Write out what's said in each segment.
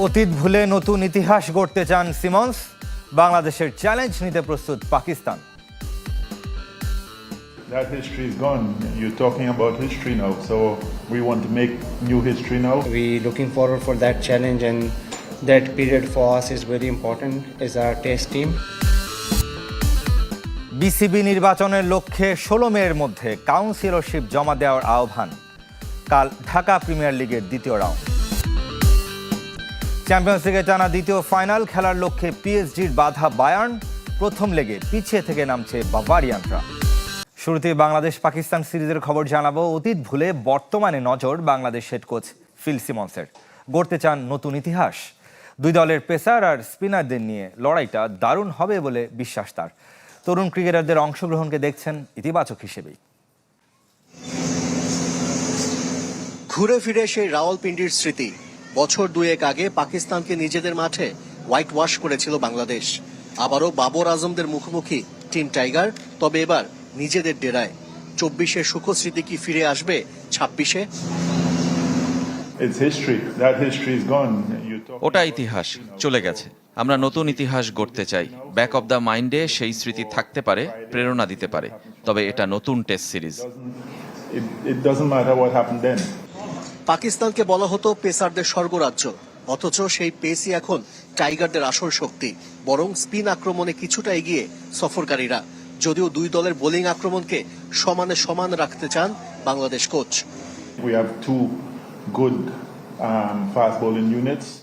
অতীত ভুলে নতুন ইতিহাস গড়তে চান সিমন্স। বাংলাদেশের চ্যালেঞ্জ নিতে প্রস্তুত Pakistan. That history is gone. You're talking about history now, so we want to make new history now. We looking forward for that challenge, and that period for us is very important as our test team. BCB নির্বাচনের লক্ষ্যে 16 মের মধ্যে councillorship জমা দেওয়ার আহ্বান। কাল Dhaka premier লিগের দ্বিতীয় রাউন্ড। চ্যাম্পিয়ন্স লিগে টানা দ্বিতীয় ফাইনাল খেলার লক্ষ্যে পিএসজির বাধা বায়ার্ন। প্রথম লেগে পিছিয়ে থেকে নামছে বাভারিয়ানরা। শুরুতে বাংলাদেশ পাকিস্তান সিরিজের খবর জানাবো। অতীত ভুলে বর্তমানে নজর বাংলাদেশ হেড কোচ ফিল সিমন্সের। গড়তে চান নতুন ইতিহাস। দুই দলের পেসার আর স্পিনারদের নিয়ে লড়াইটা দারুণ হবে বলে বিশ্বাস তার। তরুণ ক্রিকেটারদের অংশগ্রহণকে দেখছেন ইতিবাচক হিসেবেই। ঘুরে ফিরে সেই রাওয়ালপিন্ডির স্মৃতি। বছর দুয়েক আগে পাকিস্তানকে নিজেদের মাঠে হোয়াইট ওয়াশ করেছিল বাংলাদেশ। আবারও বাবর আজমদের মুখোমুখি টিম টাইগার, তবে এবার নিজেদের ডেরায়। 24-এর সুখ স্মৃতি কি ফিরে আসবে 26-এ? ওটা ইতিহাস, চলে গেছে। আমরা নতুন ইতিহাস গড়তে চাই। ব্যাক অব দ্য মাইন্ডে সেই স্মৃতি থাকতে পারে, প্রেরণা দিতে পারে। তবে এটা নতুন টেস্ট সিরিজ। পাকিস্তানকে বলা হতো পেসারদের স্বর্গরাজ্য, অথচ সেই পেসই এখন টাইগারদের আসল শক্তি। বরং স্পিন আক্রমণে কিছুটা এগিয়ে সফরকারীরা। যদিও দুই দলের বোলিং আক্রমণকে সমানে সমান রাখতে চান বাংলাদেশ কোচ।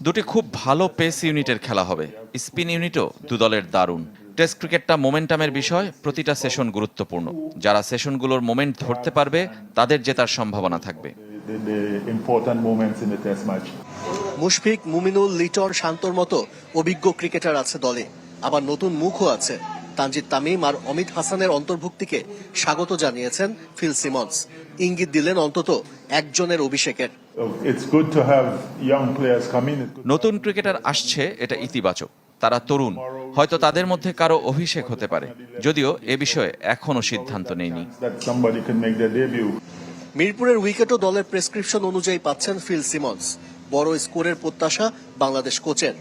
দুটি খুব ভালো পেস ইউনিটের খেলা হবে। স্পিন ইউনিটও দু দলের দারুণ। টেস্ট ক্রিকেটটা মোমেন্টামের বিষয়, প্রতিটা সেশন গুরুত্বপূর্ণ। যারা সেশনগুলোর মোমেন্ট ধরতে পারবে তাদের জেতার সম্ভাবনা থাকবে। মুশফিক, মুমিনুল, লিটন, শান্তর মতো অভিজ্ঞ ক্রিকেটার আছে দলে। আবার নতুন মুখও আছে। তানজিদ তামিম আর অমিত হাসানের অন্তর্ভুক্তিকে স্বাগত জানিয়েছেন ফিল সিমন্স। ইঙ্গিত দিলেন অন্তত একজনের অভিষেকের। নতুন ক্রিকেটার আসছে, এটা ইতিবাচক। তারা তরুণ, হয়তো তাদের মধ্যে কারো অভিষেক হতে পারে। যদিও এ বিষয়ে এখনো সিদ্ধান্ত নেইনি। মিরপুরের উইকেটও দলের প্রেসক্রিপশন অনুযায়ী পাচ্ছেন ফিল সিমন্স। বড় স্কোরের প্রত্যাশা বাংলাদেশ কোচের।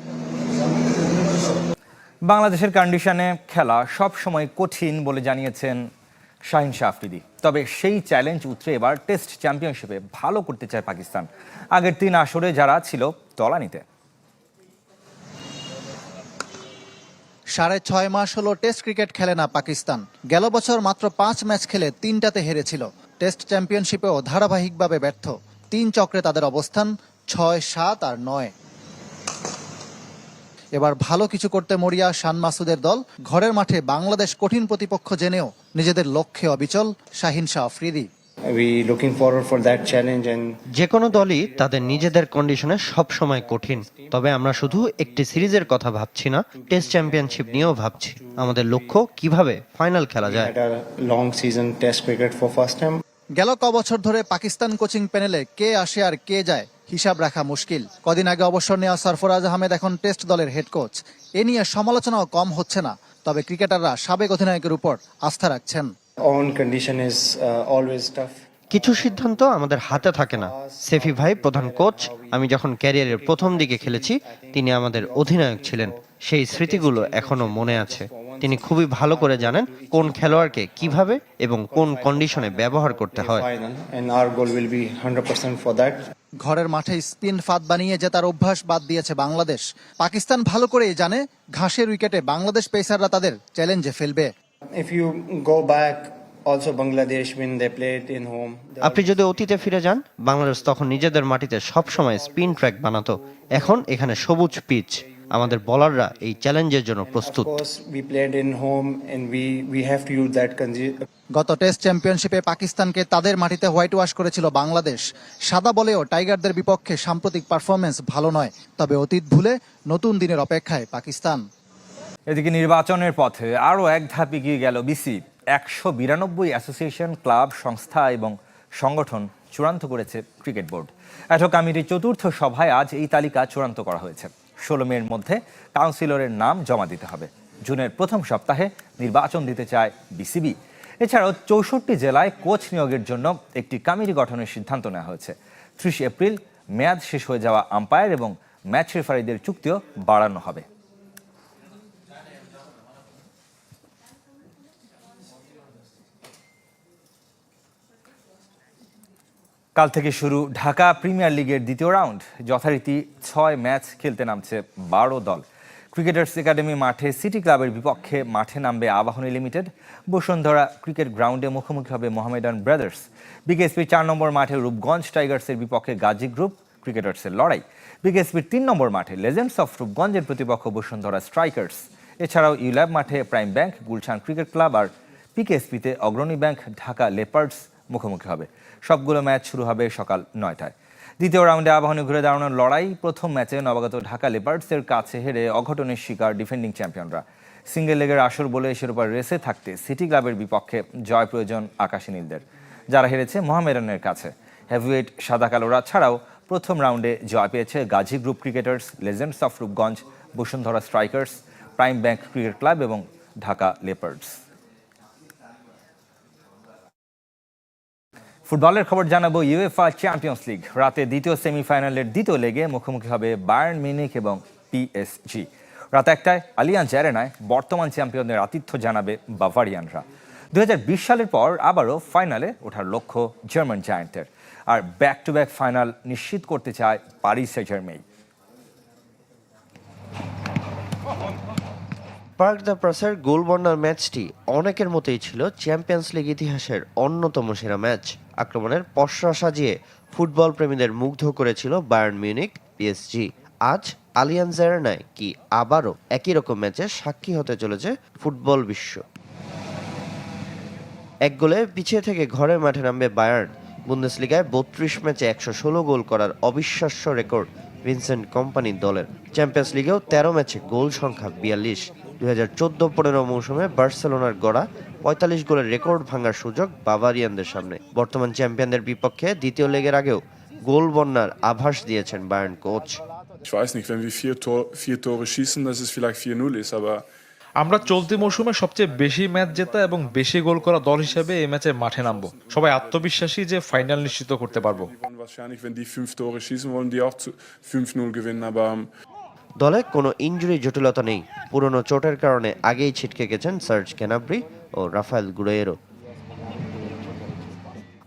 বাংলাদেশের কন্ডিশনে খেলা সব সময় কঠিন বলে জানিয়েছেন শাহিন শাহ আফ্রিদি। তবে সেই চ্যালেঞ্জ উতরে এবার টেস্ট চ্যাম্পিয়নশিপে ভালো করতে চায় পাকিস্তান। আগের 3 আসরে যারা ছিল তলানিতে। 6.5 মাস হলো টেস্ট ক্রিকেট খেলে না পাকিস্তান। গেল বছর মাত্র 5 ম্যাচ খেলে 3টাতে হেরেছিল। টেস্ট চ্যাম্পিয়নশিপেও ধারাবাহিকভাবে ব্যর্থ। 3 চক্রে তাদের অবস্থান 6, 7 আর 9। এবার ভালো কিছু করতে মরিয়া শান মাসুদের দল। ঘরের মাঠে বাংলাদেশ কঠিন প্রতিপক্ষ জেনেও নিজেদের লক্ষ্যে অবিচল Shahin Shah Afridi. We looking forward for that challenge, and যে কোনো দলই তাদের নিজেদের কন্ডিশনে সব সময় কঠিন। তবে আমরা শুধু একটি সিরিজের কথা ভাবছি না, টেস্ট চ্যাম্পিয়নশিপ নিয়েও ভাবছি। আমাদের লক্ষ্য কিভাবে ফাইনাল খেলা যায়। had a long season test cricket for first time. গেল বছর ধরে পাকিস্তান কোচিং প্যানেলে কে আসে আর কে যায় হিসাব রাখা মুশকিল। কদিন আগে অবসর নেওয়া সরফরাজ আহমেদ এখন টেস্ট দলের হেড কোচ। এ নিয়ে সমালোচনাও কম হচ্ছে না। তবে ক্রিকেটাররা সাবেক অধিনায়কের উপর আস্থা রাখছেন। On condition is always tough. কিছু সিদ্ধান্ত আমাদের হাতে থাকে না। সেফি ভাই প্রধান কোচ। আমি যখন ক্যারিয়ারের প্রথম দিকে খেলেছি তিনি আমাদের অধিনায়ক ছিলেন। সেই স্মৃতিগুলো এখনো মনে আছে। তিনি খুবই ভালো করে জানেন কোন খেলোয়াড়কে কিভাবে এবং কোন কন্ডিশনে ব্যবহার করতে হয়। And our goal will be 100% for that. ঘরের মাঠে স্পিন ফাঁদ বানিয়ে জেতার অভ্যাস বাদ দিয়েছে বাংলাদেশ। পাকিস্তান ভালো করেই জানে ঘাসের উইকেটে বাংলাদেশ পেসাররা তাদের চ্যালেঞ্জে ফেলবে। If you go back, also Bangladesh when they played in home. আপনি যদি অতীতে ফিরে যান, বাংলাদেশ তখন নিজেদের মাটিতে সব সময় স্পিন ট্র্যাক বানাতো। এখন এখানে সবুজ পিচ। আমাদের বোলাররা এই চ্যালেঞ্জের জন্য প্রস্তুত। Of course, we played in home, and we have to use that. গত টেস্ট চ্যাম্পিয়নশিপে পাকিস্তানকে তাদের মাটিতে হোয়াইট ওয়াশ করেছিল বাংলাদেশ। সাদা বলেও টাইগারদের বিপক্ষে সাম্প্রতিক পারফরমেন্স ভালো নয়। তবে অতীত ভুলে নতুন দিনের অপেক্ষায় পাকিস্তান। এদিকে নির্বাচনের পথে আরও এক ধাপ এগিয়ে গেল বিসিবি। 192 অ্যাসোসিয়েশন, ক্লাব, সংস্থা এবং সংগঠন চূড়ান্ত করেছে ক্রিকেট বোর্ড। অ্যাডহক কমিটির 4র্থ সভায় আজ এই তালিকা চূড়ান্ত করা হয়েছে। 16 মের মধ্যে কাউন্সিলরের নাম জমা দিতে হবে। জুনের প্রথম সপ্তাহে নির্বাচন দিতে চায় বিসিবি। এছাড়াও 64 জেলায় কোচ নিয়োগের জন্য একটি কমিটি গঠনের সিদ্ধান্ত নেওয়া হয়েছে। 30 এপ্রিল মেয়াদ শেষ হয়ে যাওয়া আম্পায়ার এবং ম্যাচ রেফারিদের চুক্তিও বাড়ানো হবে। কাল থেকে শুরু ঢাকা প্রিমিয়ার লিগের দ্বিতীয় রাউন্ড। যথারীতি 6 ম্যাচ খেলতে নামছে 12 দল। ক্রিকেটার্স একাডেমি মাঠে সিটি ক্লাবের বিপক্ষে মাঠে নামবে আবাহনী লিমিটেড। বসুন্ধরা ক্রিকেট গ্রাউন্ডে মুখোমুখি হবে মোহামেডান ব্রাদার্স। বিকেএসপির 4 নম্বর মাঠে রূপগঞ্জ টাইগার্সের বিপক্ষে গাজী গ্রুপ ক্রিকেটার্সের লড়াই। বিকেএসপির 3 নম্বর মাঠে লেজেন্ডস অফ রূপগঞ্জের প্রতিপক্ষ বসুন্ধরা স্ট্রাইকার্স। এছাড়াও ইউল্যাব মাঠে Prime Bank Gulshan Cricket Club আর পিকেএসপিতে অগ্রণী ব্যাংক ঢাকা লেপার্ডস মুখোমুখি হবে। সবগুলো ম্যাচ শুরু হবে সকাল 9টায়। দ্বিতীয় রাউন্ডে আবাহনী ঘুরে দাঁড়ানোর লড়াই। প্রথম ম্যাচে নবাগত ঢাকা লেপার্ডসের কাছে হেরে অঘটনের শিকার ডিফেন্ডিং চ্যাম্পিয়নরা। সিঙ্গেল লেগের আসর বলে শিরোপার রেসে থাকতে সিটি ক্লাবের বিপক্ষে জয় প্রয়োজন আকাশী নীলদের, যারা হেরেছে মোহামেডানের কাছে। হেভিওয়েট সাদা কালোরা ছাড়াও প্রথম রাউন্ডে জয় পেয়েছে Gazi group cricketers, legends of Rupganj, Bashundhara strikers, prime bank cricket club এবং ঢাকা লেপার্ডস। ফুটবলের খবর জানাবো ইউএফা চ্যাম্পিয়ন্স লিগ। রাতে দ্বিতীয় সেমিফাইনালের দ্বিতীয় লেগে মুখোমুখি হবে বায়ার্ন মিউনিখ এবং পিএসজি। রাত 1টায় আলিয়াঞ্জ অ্যারেনায় বর্তমান চ্যাম্পিয়নদের আতিথ্য জানাবে বাভারিয়ানরা। 2020 সালের পর আবারও ফাইনালে ওঠার লক্ষ্য জার্মান জায়ান্টের। আর ব্যাক টু ব্যাক ফাইনাল নিশ্চিত করতে চায় Paris Saint Germain. Parc des প্রাসের গোল বন্যার ম্যাচটি অনেকের মতোই ছিল চ্যাম্পিয়ন্স লিগ ইতিহাসের অন্যতম সেরা ম্যাচ। আক্রমণের পসরা সাজিয়ে ফুটবল প্রেমীদের মুগ্ধ করেছিল বায়ার্ন মিউনিখ পিএসজি। আজ আলিয়াঞ্জ অ্যারেনায় কি আবারও একই রকম ম্যাচে সাক্ষী হতে চলেছে ফুটবল বিশ্ব। এক গোলে পিছিয়ে থেকে ঘরের মাঠে নামবে বায়ার্ন। বুন্দেসলিগায় 32 ম্যাচে 116 গোল করার অবিশ্বাস্য রেকর্ড ভিনসেন্ট কোম্পানির দলের। চ্যাম্পিয়ন্স লিগেও 13 ম্যাচে গোল সংখ্যা 42। 2014-15 মৌসুমে বার্সেলোনার গড়া 45 গোলের রেকর্ড ভাঙার সুযোগ বাভারিয়ানদের সামনে। বর্তমান চ্যাম্পিয়নদের বিপক্ষে দ্বিতীয় লেগের আগেও গোল বন্যার আভাস দিয়েছেন Bayern coach. Ich weiß nicht, wenn wir vier Tore schießen, dass es vielleicht 4-0 ist, aber আমরা চলতি মৌসুমে সবচেয়ে বেশি ম্যাচ জেতা এবং বেশি গোল করা দল হিসেবে এই ম্যাচে মাঠে নামবো। সবাই আত্মবিশ্বাসী যে ফাইনাল নিশ্চিত করতে পারবো। die wollen wahrscheinlich, wenn die 5 Tore schießen, wollen die auch zu 5-0 gewinnen, aber দলে কোনো ইনজুরি জটিলতা নেই। পুরনো চোটের কারণে আগেই ছিটকে গেছেন সার্জ গ্নাব্রি ও রাফায়েল গুরেইরো।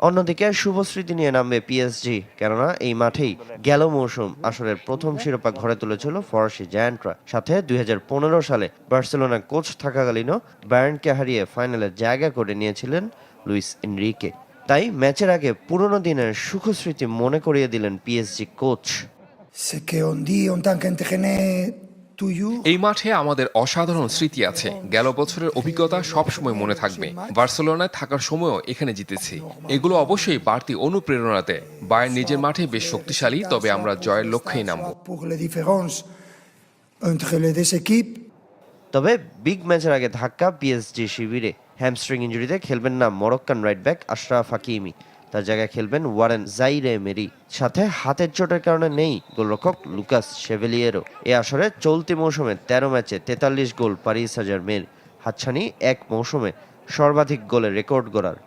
অন্যদিকে শুভ স্মৃতি নিয়ে নামবে পিএসজি, কেননা এই মাঠেই গেল মৌসুম আসরের প্রথম শিরোপা ঘরে তুলেছিল ফরাসি জায়ান্টরা। সাথে 2015 সালে বার্সেলোনা কোচ থাকাকালীনও বায়ার্নকে হারিয়ে ফাইনালে জায়গা করে নিয়েছিলেন লুইস এনরিকে। তাই ম্যাচের আগে পুরনো দিনের সুখস্মৃতি মনে করিয়ে দিলেন পিএসজি কোচ। এই মাঠে আমাদের অসাধারণ স্মৃতি আছে। গেল বছরের অভিজ্ঞতা সবসময় মনে থাকবে। বার্সেলোনায় থাকার সময়ও এখানে জিতেছি। এগুলো অবশ্যই বাড়তি অনুপ্রেরণা দেয়। বায়ার্ন নিজের মাঠে বেশ শক্তিশালী, তবে আমরা জয়ের লক্ষ্যেই নামব। তবে বিগ ম্যাচের আগে ধাক্কা পিএসজি শিবিরে। হ্যামস্ট্রিং ইনজুরিতে খেলবেন না Moroccan right back Ashraf Hakimi, তার জায়গায় খেলবেন ওয়ারেন জাইরে মেরি। সাথে হাতের চোটের কারণে নেই গোলরক্ষক লুকাস শেভেলিয়েরো। এ আসরে চলতি মৌসুমে 13 ম্যাচে 43 গোল প্যারিস সান জার্মেইর, হাতছানি এক মৌসুমে সর্বাধিক গোলের রেকর্ড গড়ার।